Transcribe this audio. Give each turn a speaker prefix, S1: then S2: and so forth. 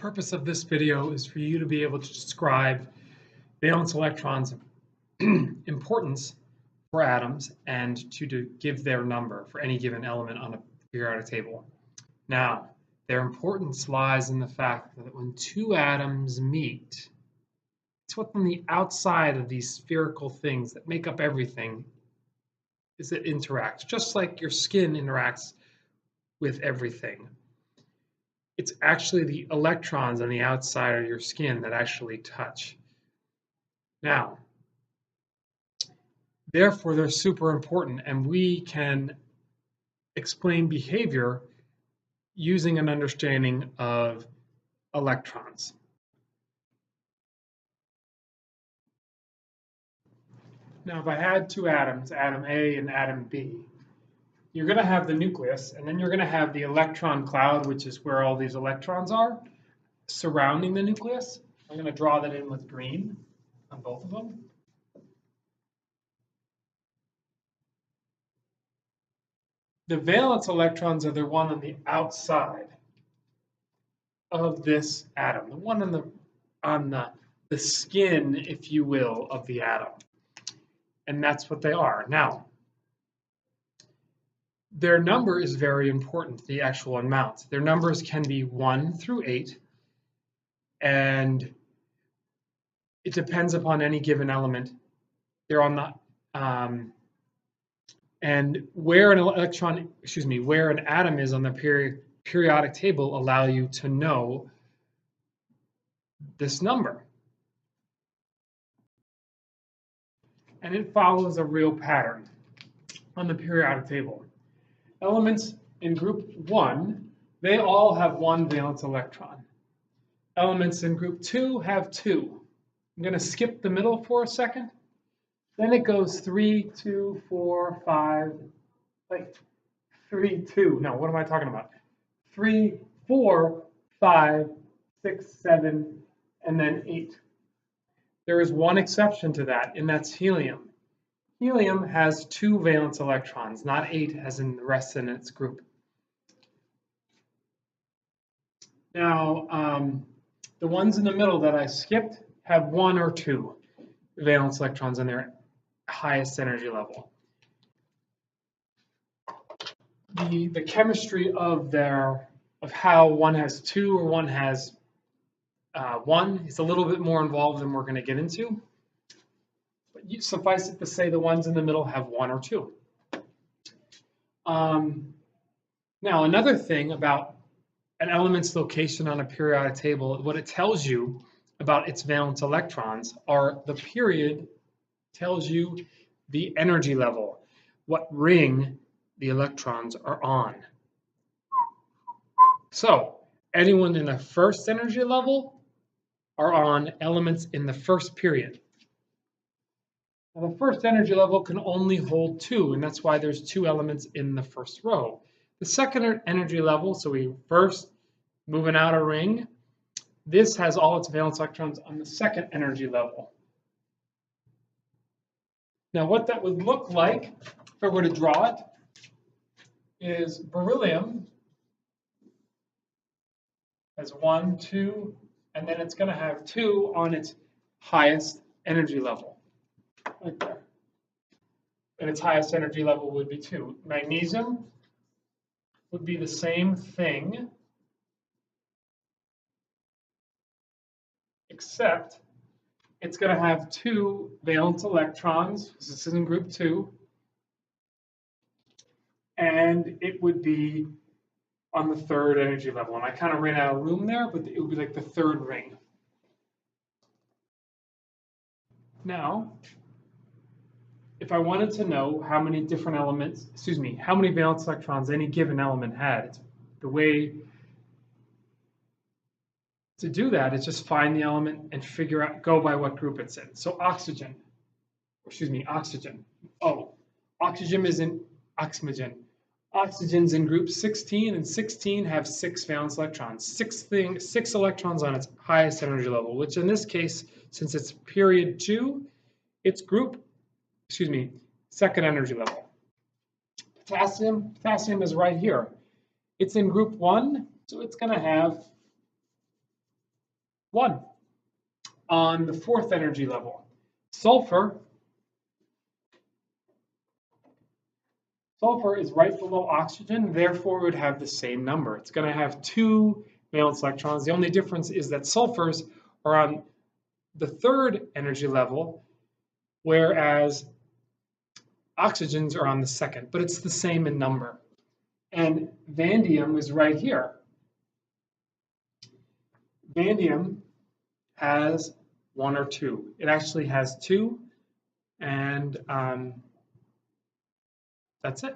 S1: purpose of this video is for you to be able to describe valence electrons' importance for atoms and to give their number for any given element on a periodic table. Now, their importance lies in the fact that when two atoms meet, it's what's on the outside of these spherical things that make up everything is it interacts, just like your skin interacts with everything. It's actually the electrons on the outside of your skin that actually touch. Now, therefore, they're super important, and we can explain behavior using an understanding of electrons. Now, if I had two atoms, atom A and atom B, you're going to have the nucleus, and then you're going to have the electron cloud, which is where all these electrons are, surrounding the nucleus. I'm going to draw that in with green on both of them. The valence electrons are the one on the outside of this atom, the one on the skin, if you will, of the atom. And that's what they are. Now, their number is very important, the actual amount. Their numbers can be 1 through 8, and it depends upon any given element. They're on the and where an atom is on the periodic table allow you to know this number. And it follows a real pattern on the periodic table. Elements in group 1, they all have 1 valence electron. Elements in group 2 have 2. I'm going to skip the middle for a second. Then it goes 3, 2, 4, 5, like 3, 2. No, what am I talking about? 3, 4, 5, 6, 7, and then 8. There is one exception to that, and that's helium. Helium has 2 valence electrons, not 8 as in the rest in its group. Now, the ones in the middle that I skipped have 1 or 2 valence electrons in their highest energy level. The chemistry of how one has 2 or one has 1 is a little bit more involved than we're going to get into. But suffice it to say the ones in the middle have 1 or 2. Now, another thing about an element's location on a periodic table, what it tells you about its valence electrons are the period tells you the energy level, what ring the electrons are on. So anyone in the first energy level are on elements in the first period. Now, the first energy level can only hold 2, and that's why there's 2 elements in the first row. The second energy level, so we first move an outer ring, this has all its valence electrons on the second energy level. Now, what that would look like, if I were to draw it, is beryllium has 1, 2, and then it's going to have 2 on its highest energy level, right there. And its highest energy level would be 2. Magnesium would be the same thing, except it's going to have 2 valence electrons. This is in group 2. And it would be on the third energy level. And I kind of ran out of room there, but it would be like the third ring. Now, if I wanted to know how many different elements, how many valence electrons any given element had, the way to do that is just find the element and figure out, go by what group it's in. So oxygen. Oh, oxygen is in oxygen. Oxygen's in group 16, and 16 have 6 valence electrons. 6 electrons on its highest energy level, which in this case, since it's period 2, it's second energy level. Potassium is right here. It's in group 1, so it's going to have 1. On the fourth energy level, sulfur is right below oxygen, therefore it would have the same number. It's going to have 2 valence electrons. The only difference is that sulfurs are on the third energy level, whereas oxygens are on the second, but it's the same in number. And vanadium is right here. Vanadium has 1 or 2. It actually has 2, and that's it.